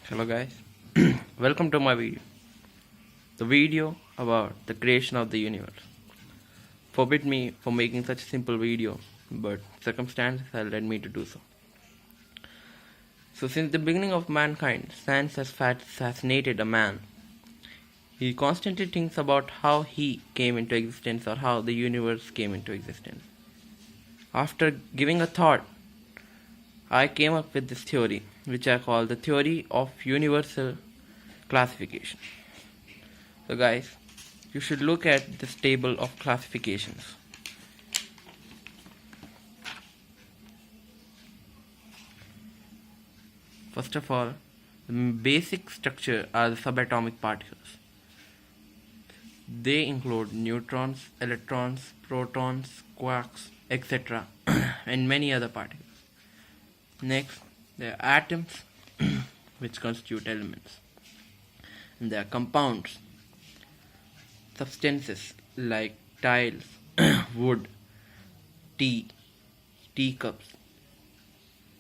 Hello guys, welcome to my video. The video about the creation of the universe. Forbid me for making such a simple video, but circumstances have led me to do so. So since the beginning of mankind, science has fascinated a man. He constantly thinks about how he came into existence or how the universe came into existence. After giving a thought, I came up with this theory, which I call the theory of universal classification. So guys, you should look at this table of classifications. First of all, the basic structure are the subatomic particles. They include neutrons, electrons, protons, quarks, etc. and many other particles. Next, there are atoms, which constitute elements. And there are compounds, substances like tiles, wood, teacups,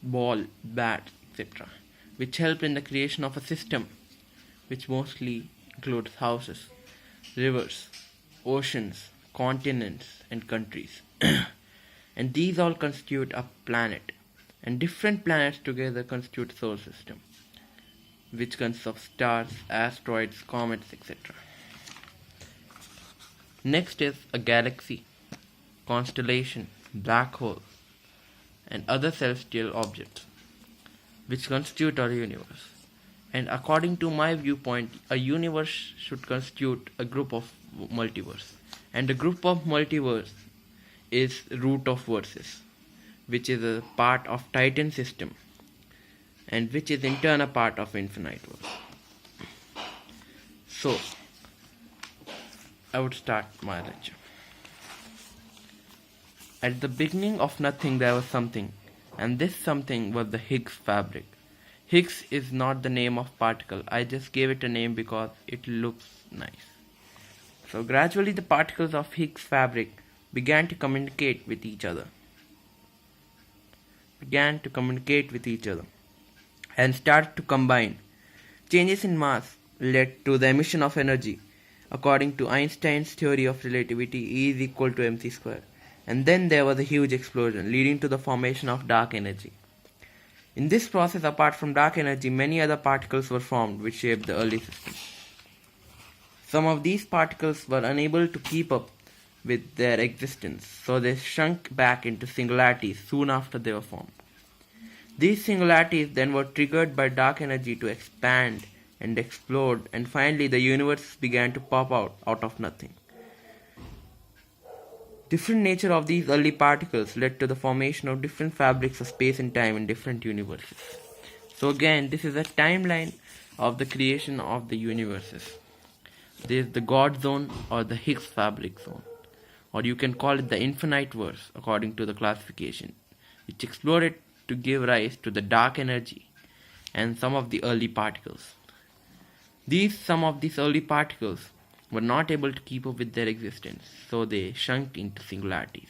ball, bat, etc., which help in the creation of a system, which mostly includes houses, rivers, oceans, continents, and countries. And these all constitute a planet. And different planets together constitute solar system, which consists of stars, asteroids, comets, etc. Next is a galaxy, constellation, black hole, and other celestial objects, which constitute our universe. And according to my viewpoint, a universe should constitute a group of multiverse. And the group of multiverse is root of verses, which is a part of Titan system, and which is in turn a part of infinite verse. So, I would start my lecture. At the beginning of nothing there was something, and this something was the Higgs fabric. Higgs is not the name of particle, I just gave it a name because it looks nice. So gradually the particles of Higgs fabric began to communicate with each other and started to combine. Changes in mass led to the emission of energy. According to Einstein's theory of relativity, E is equal to mc square. And then there was a huge explosion, leading to the formation of dark energy. In this process, apart from dark energy, many other particles were formed which shaped the early system. Some of these particles were unable to keep up with their existence, so they shrunk back into singularities soon after they were formed. These singularities then were triggered by dark energy to expand and explode, and finally the universe began to pop out of nothing. Different nature of these early particles led to the formation of different fabrics of space and time in different universes. So again, this is a timeline of the creation of the universes. There is the God zone or the Higgs fabric zone, or you can call it the infinite verse according to the classification, which exploded to give rise to the dark energy and some of the early particles. Some of these early particles were not able to keep up with their existence, so they shrunk into singularities,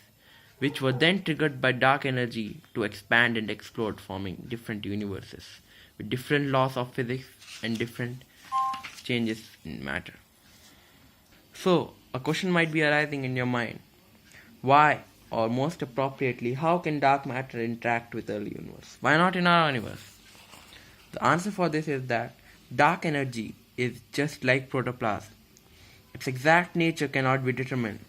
which were then triggered by dark energy to expand and explode, forming different universes with different laws of physics and different changes in matter. So, a question might be arising in your mind. Why, or most appropriately, how can dark matter interact with early universe? Why not in our universe? The answer for this is that dark energy is just like protoplasm. Its exact nature cannot be determined,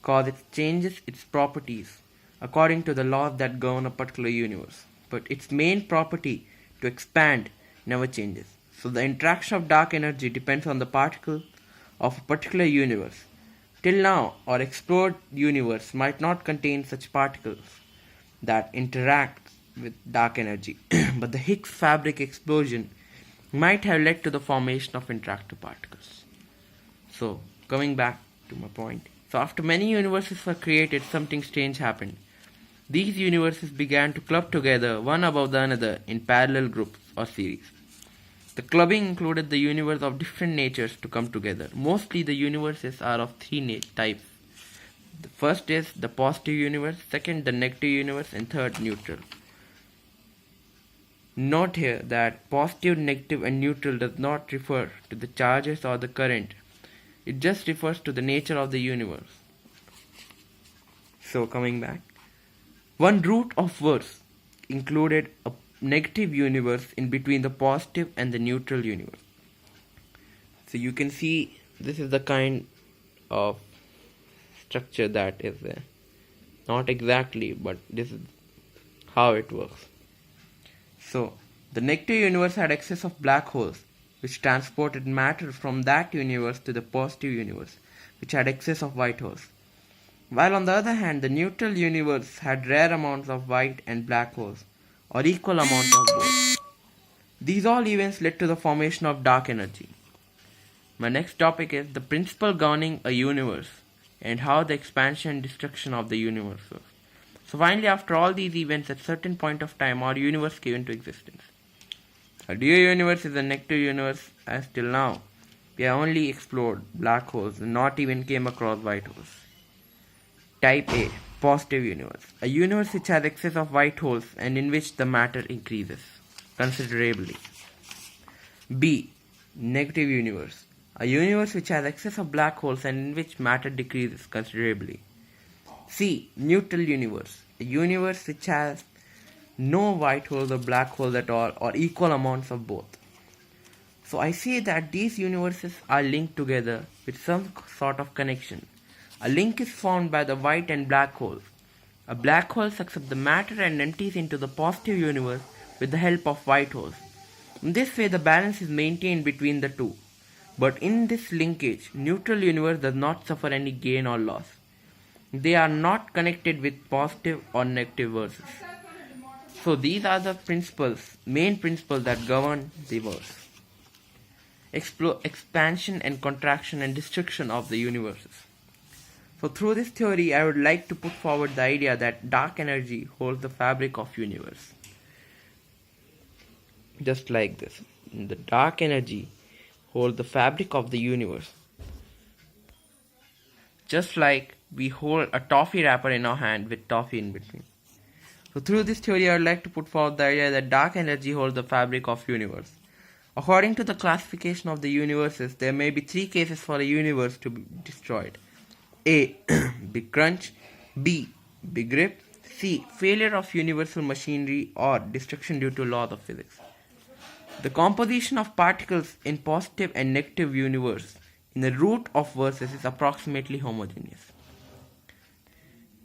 cause it changes its properties according to the laws that govern a particular universe. But its main property, to expand, never changes. So the interaction of dark energy depends on the particle of a particular universe. Till now, our explored universe might not contain such particles that interact with dark energy, but the Higgs fabric explosion might have led to the formation of interactive particles. So, coming back to my point. So after many universes were created, something strange happened. These universes began to club together one above the another in parallel groups or series. The clubbing included the universe of different natures to come together. Mostly the universes are of three types. The first is the positive universe, second the negative universe, and third neutral. Note here that positive, negative and neutral does not refer to the charges or the current. It just refers to the nature of the universe. So coming back. One root of verse included a negative universe in between the positive and the neutral universe. So you can see this is the kind of structure that is there. Not exactly, but this is how it works. So the negative universe had excess of black holes, which transported matter from that universe to the positive universe, which had excess of white holes. While on the other hand, the neutral universe had rare amounts of white and black holes, or equal amounts of both. These all events led to the formation of dark energy. My next topic is the principle governing a universe and how the expansion and destruction of the universe works. So finally, after all these events, at a certain point of time, our universe came into existence. Our dear universe is a negative universe, as till now we have only explored black holes and not even came across white holes. Type A, positive universe. A universe which has excess of white holes and in which the matter increases considerably. B, negative universe. A universe which has excess of black holes and in which matter decreases considerably. C, neutral universe. A universe which has no white holes or black holes at all or equal amounts of both. So I say that these universes are linked together with some sort of connection. A link is formed by the white and black holes. A black hole sucks up the matter and empties into the positive universe with the help of white holes. In this way, the balance is maintained between the two. But in this linkage, neutral universe does not suffer any gain or loss. They are not connected with positive or negative verses. So these are the main principles that govern the verse. Expansion and contraction and destruction of the universes. So through this theory, I would like to put forward the idea that dark energy holds the fabric of universe. Just like this. The dark energy holds the fabric of the universe. Just like we hold a toffee wrapper in our hand with toffee in between. So through this theory, I would like to put forward the idea that dark energy holds the fabric of universe. According to the classification of the universes, there may be three cases for a universe to be destroyed. A. Big crunch. B. Big rip. C. Failure of universal machinery or destruction due to laws of physics. The composition of particles in positive and negative universe in the root of verses is approximately homogeneous,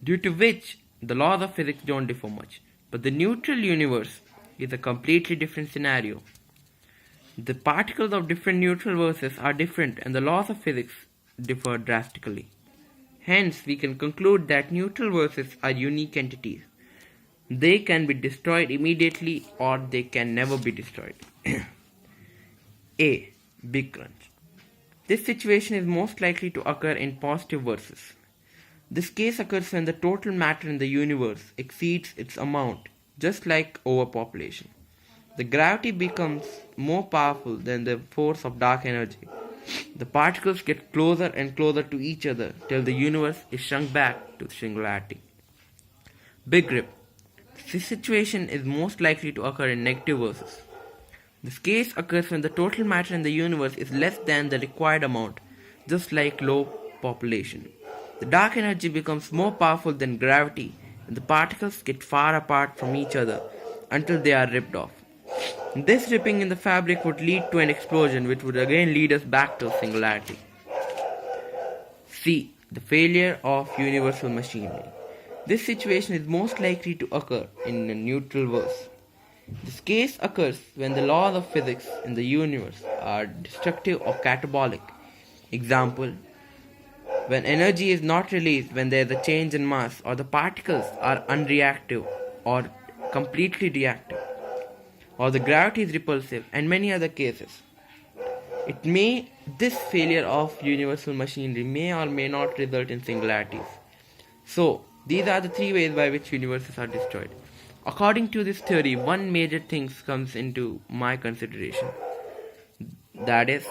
due to which the laws of physics don't differ much. But the neutral universe is a completely different scenario. The particles of different neutral verses are different and the laws of physics differ drastically. Hence, we can conclude that neutral verses are unique entities. They can be destroyed immediately or they can never be destroyed. A. Big crunch. This situation is most likely to occur in positive verses. This case occurs when the total matter in the universe exceeds its amount, just like overpopulation. The gravity becomes more powerful than the force of dark energy. The particles get closer and closer to each other till the universe is shrunk back to singularity. Big rip. This situation is most likely to occur in negative verses. This case occurs when the total matter in the universe is less than the required amount, just like low population. The dark energy becomes more powerful than gravity and the particles get far apart from each other until they are ripped off. This ripping in the fabric would lead to an explosion which would again lead us back to singularity. C. The failure of universal machinery. This situation is most likely to occur in a neutral verse. This case occurs when the laws of physics in the universe are destructive or catabolic. Example, when energy is not released when there is a change in mass, or the particles are unreactive or completely reactive, or the gravity is repulsive, and many other cases. This failure of universal machinery may or may not result in singularities. So, these are the three ways by which universes are destroyed. According to this theory, one major thing comes into my consideration. That is,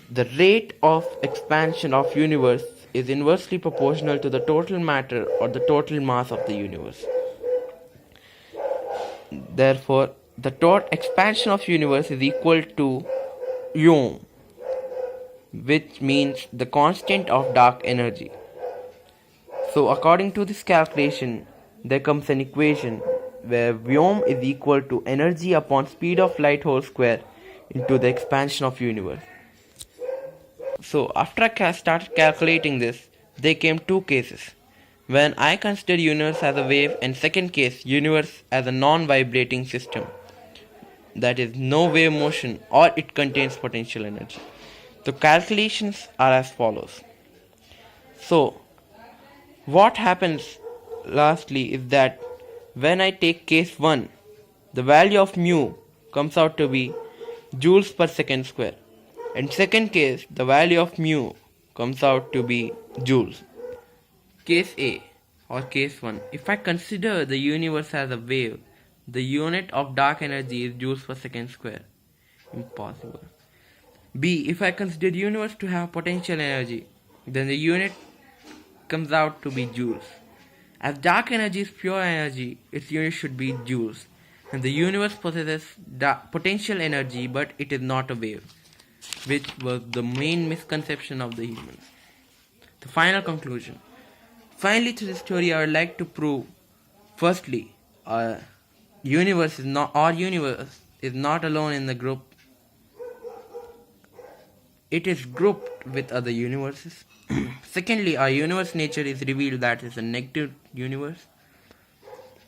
the rate of expansion of universe is inversely proportional to the total matter or the total mass of the universe. Therefore, the total expansion of universe is equal to Yom, which means the constant of dark energy. So according to this calculation, there comes an equation where Vyom is equal to energy upon speed of light whole square into the expansion of universe. So after I started calculating this, there came two cases. When I consider universe as a wave, and second case, universe as a non-vibrating system, that is no wave motion or it contains potential energy. The calculations are as follows. So what happens lastly is that when I take case 1, the value of mu comes out to be joules per second square. And second case, the value of mu comes out to be joules. Case A or case 1. If I consider the universe as a wave, the unit of dark energy is joules per second square. Impossible. B. If I consider the universe to have potential energy, then the unit comes out to be joules. As dark energy is pure energy, its unit should be joules. And the universe possesses potential energy, but it is not a wave, which was the main misconception of the humans. The final conclusion. Finally, to this story, I would like to prove, firstly, our universe is not alone in the group. It is grouped with other universes. Secondly, our universe nature is revealed that is a negative universe.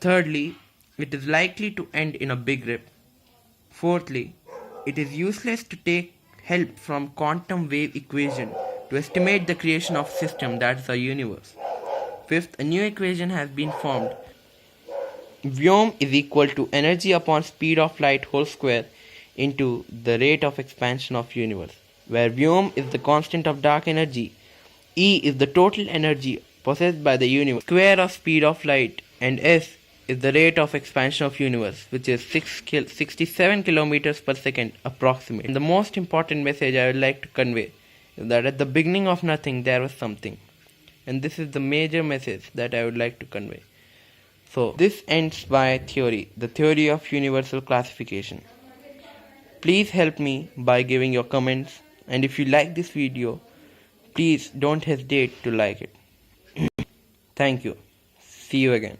Thirdly, it is likely to end in a big rip. Fourthly, it is useless to take help from quantum wave equation to estimate the creation of system that is our universe. Fifth, a new equation has been formed. Vyom is equal to energy upon speed of light whole square into the rate of expansion of universe, where Vyom is the constant of dark energy, E is the total energy possessed by the universe, square of speed of light, and S is the rate of expansion of universe, which is 67 kilometers per second approximately. And the most important message I would like to convey is that at the beginning of nothing there was something. And this is the major message that I would like to convey. So this ends my theory, the theory of universal classification. Please help me by giving your comments, and if you like this video, please don't hesitate to like it. Thank you. See you again.